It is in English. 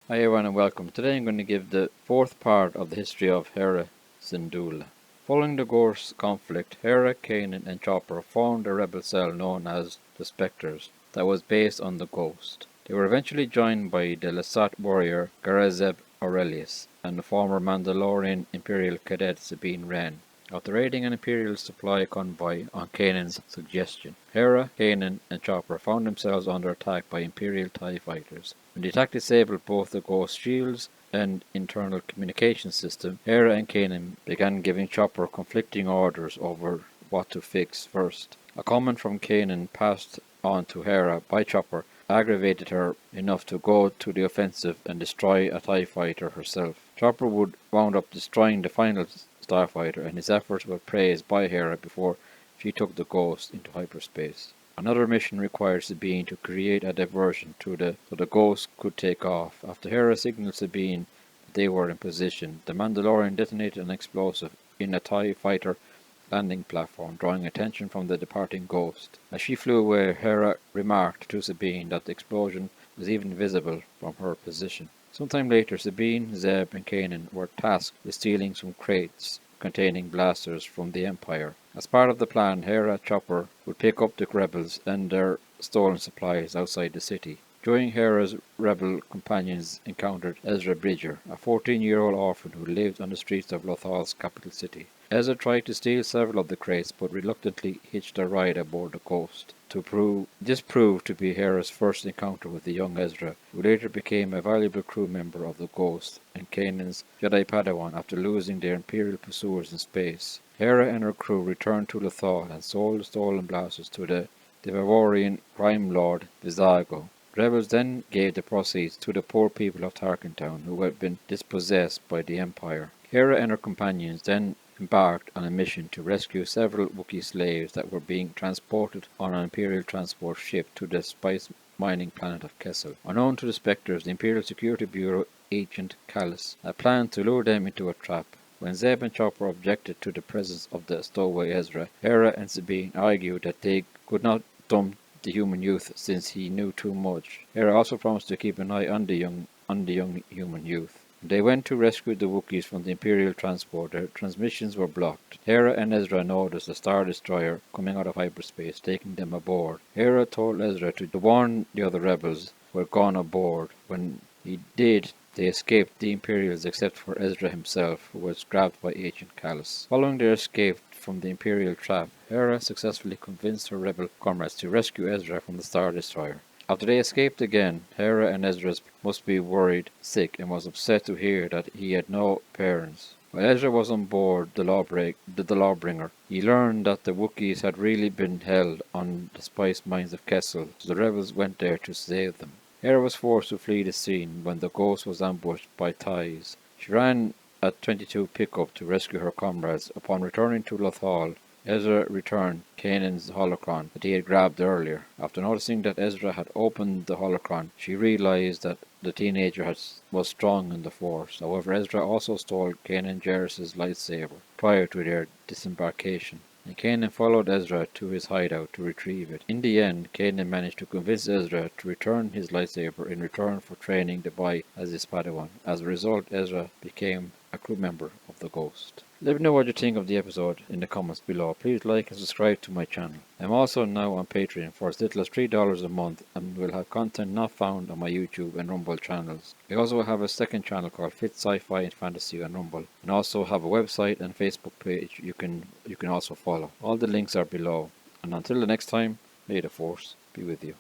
Hi everyone and welcome. Today I'm going to give the fourth part of the history of Hera Syndulla. Following the Gorse conflict, Hera, Kanan and Chopper formed a rebel cell known as the Spectres that was based on the Ghost. They were eventually joined by the Lasat warrior Garazeb Aurelius and the former Mandalorian Imperial cadet Sabine Wren. After raiding an Imperial supply convoy on Kanan's suggestion, Hera, Kanan, and Chopper found themselves under attack by Imperial TIE fighters. When the attack disabled both the Ghost shields and internal communication system, Hera and Kanan began giving Chopper conflicting orders over what to fix first. A comment from Kanan passed on to Hera by Chopper aggravated her enough to go to the offensive and destroy a TIE fighter herself. Chopper would wound up destroying the final starfighter, and his efforts were praised by Hera before she took the Ghost into hyperspace. Another mission required Sabine to create a diversion so the Ghost could take off. After Hera signaled Sabine that they were in position, the Mandalorian detonated an explosive in a TIE fighter landing platform, drawing attention from the departing Ghost. As she flew away, Hera remarked to Sabine that the explosion was even visible from her position. Sometime later, Sabine, Zeb, and Kanan were tasked with stealing some crates containing blasters from the Empire. As part of the plan, Hera Chopper would pick up the rebels and their stolen supplies outside the city. During Hera's rebel companions encountered Ezra Bridger, a 14-year-old orphan who lived on the streets of Lothal's capital city. Ezra tried to steal several of the crates, but reluctantly hitched a ride aboard the Ghost. This proved to be Hera's first encounter with the young Ezra, who later became a valuable crew member of the Ghost and Kanan's Jedi Padawan after losing their Imperial pursuers in space. Hera and her crew returned to Lothal and sold the stolen blasters to the Devorian crime lord Vizago. Rebels then gave the proceeds to the poor people of Tarkintown who had been dispossessed by the Empire. Hera and her companions then embarked on a mission to rescue several Wookiee slaves that were being transported on an Imperial transport ship to the spice mining planet of Kessel. Unknown to the Spectres, the Imperial Security Bureau agent Kallus had planned to lure them into a trap. When Zeb and Chopper objected to the presence of the stowaway Ezra, Hera and Sabine argued that they could not dump the human youth since he knew too much. Hera also promised to keep an eye on the young human youth. They went to rescue the Wookiees from the Imperial transport. Their transmissions were blocked. Hera and Ezra noticed a Star Destroyer coming out of hyperspace, taking them aboard. Hera told Ezra to warn the other rebels who had gone aboard. When he did, they escaped the Imperials except for Ezra himself, who was grabbed by Agent Kallus. Following their escape from the Imperial trap, Hera successfully convinced her rebel comrades to rescue Ezra from the Star Destroyer. After they escaped again, Hera and Ezra must be worried sick and was upset to hear that he had no parents. While Ezra was on board the Lawbringer, he learned that the Wookiees had really been held on the spice mines of Kessel, so the rebels went there to save them. Hera was forced to flee the scene when the Ghost was ambushed by TIEs. She ran a 22 pickup to rescue her comrades. Upon returning to Lothal, Ezra returned Kanan's holocron that he had grabbed earlier. After noticing that Ezra had opened the holocron, she realized that the teenager was strong in the Force. However, Ezra also stole Kanan Jarrus's lightsaber prior to their disembarkation, and Kanan followed Ezra to his hideout to retrieve it. In the end, Kanan managed to convince Ezra to return his lightsaber in return for training the boy as his Padawan. As a result, Ezra became a crew member of the Ghost. Let me know what you think of the episode in the comments below. Please like and subscribe to my channel. I'm also now on Patreon for as little as $3 a month and will have content not found on my YouTube and Rumble channels. I also have a second channel called Fit Sci-Fi and Fantasy on Rumble, and also have a website and Facebook page you can also follow. All the links are below. And until the next time, may the Force be with you.